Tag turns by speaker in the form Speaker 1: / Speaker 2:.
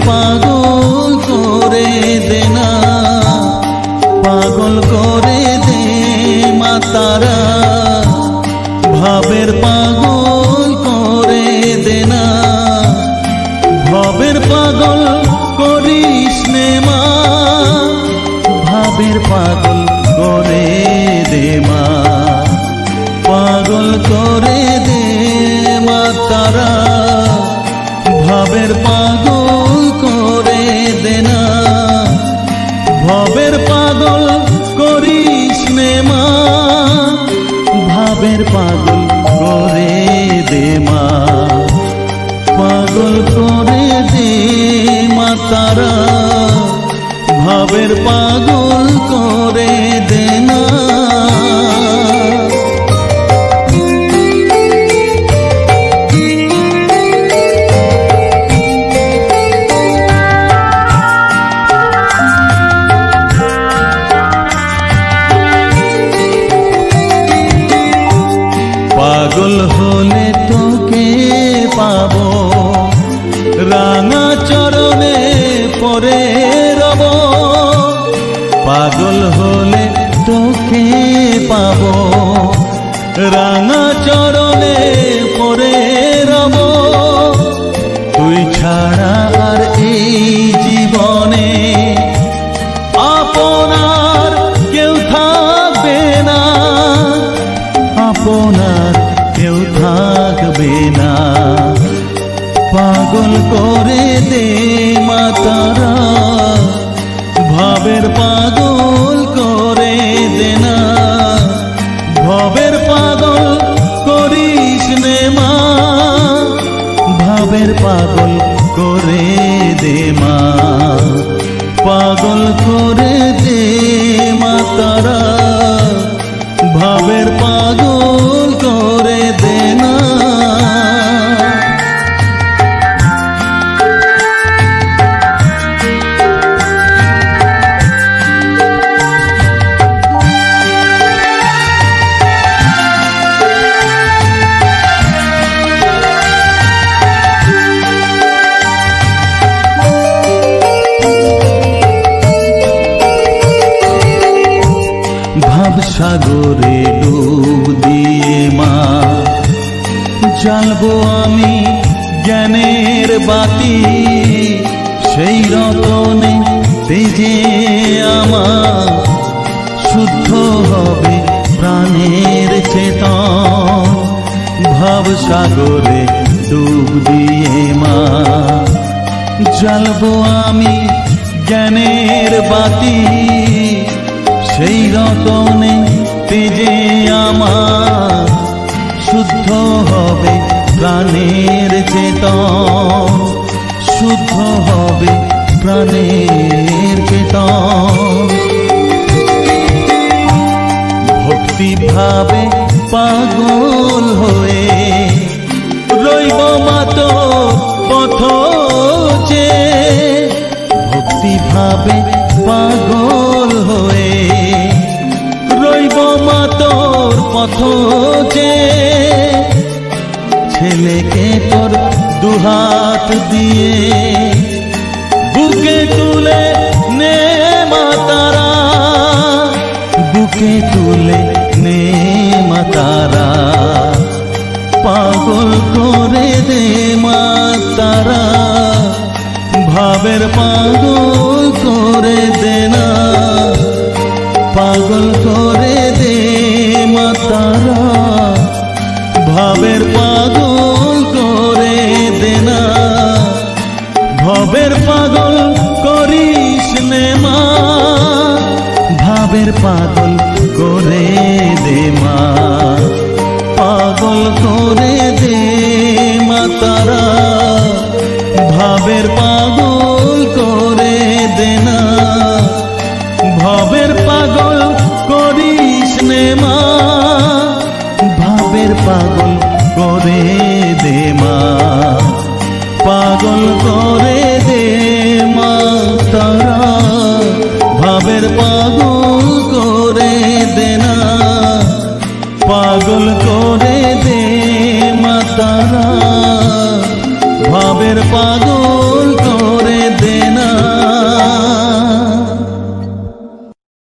Speaker 1: পাগল করে দে না, পাগল করে দে মা তারা, ভাবের পাগল করে দে না, ভবের পাগল করিস নে মা, ভাবের পাগল করে দে মা, পাগল করে দে মা তারা, ভাবের পাগল করে দে না, ভবের পাগল করিস নে মা, ভাবের পাগল করে দে মা, পাগল করে দে মা তারা, ভাবের পাগল করে দে না। পাগল হলে তোকে পাবো, রাঙা চরণে পরে রব, পাগল হলে তোকে পাবো, রাঙা চরণে পরে রব, তুই ছাড়া আর এই জীবনে আপনার কেউ থাকবে না, আপনার কেউ থাকবে না, পাগল করে দে মা তারা, ভাবের পাগল করে দে না, ভবের পাগল করিস নে মা, ভাবের পাগল করে দে মা, পাগল করে দে মা তারা, ভাবের পাগল করে দে না। সাগরে ডুব দিয়ে মা জ্বালবো আমি জ্ঞানের বাতি, সেই রতনে তেজে আমার শুদ্ধ হবে প্রাণের চেতন, ভাব সাগরে ডুব দিয়ে মা জ্বালবো আমি জ্ঞানের বাতি, সেই রতনে তেজে আমার শুদ্ধ হবে প্রাণের চেতন, শুদ্ধ হবে প্রাণের চেতন, ভক্তি ভাবে পাগল হয়ে রইব মাত পথ যে, ভক্তি ভাবে পাগল হয়ে রইব মাতর পথ যে, ছেলেকে তোর দুহাত দিয়ে বুকে তুলে নে মা তারা, বুকে তুলে নে মা তারা, পাগল করে দে মা তারা, ভাবের পাগল করে দে না, পাগল করে দে মা তারা, ভাবের পাগল করে দে না, ভবের পাগল করিস নে মা, ভাবের পাগল করে দে মা, পাগল করে দে মা তারা, ভাবের পাগল করে দে না, ভবের পাগল করিস নে মা, ভাবের পাগল করে দে মা, পাগল করে দে মা তারা, ভাবের পাগল করে দে না, পাগল করে দে মা তারা, ভাবের পাগল